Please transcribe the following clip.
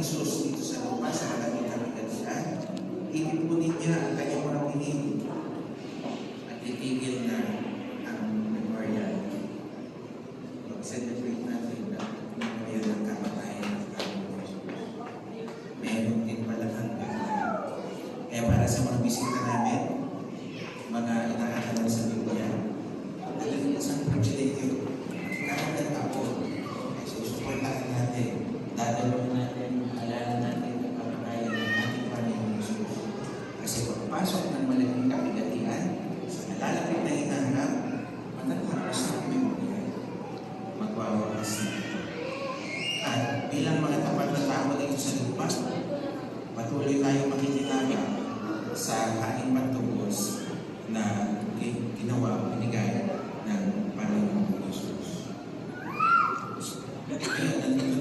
Jesus dito sa lupa sa maraming kapigatian, ipipunin niya ang kanyang mga pinig at titigil na ang memorial. Mag-celebrate natin na memorial ng kamatayan ng Panginoon Jesus. Meron din pala ang ganda. Kaya para sa mga bisita namin, mga inaaral sa Biblia, talagang isang privilege nakaganda ako. Kasi susuportahan natin, dadalawin natin, alaala natin ang kamatayan ng ating Panginoon Jesus. Kasi pagpasok ng malaking kapigatian, sa nalalapit na hinahanap, matatapos ng memorial. Magwawakas na ito. At bilang mga tapat na tao dito sa lupa, patuloy tayong makikilala sa ating pagtubos na ginawa, binigay ng Panginoon Jesus. Ngayon, nandito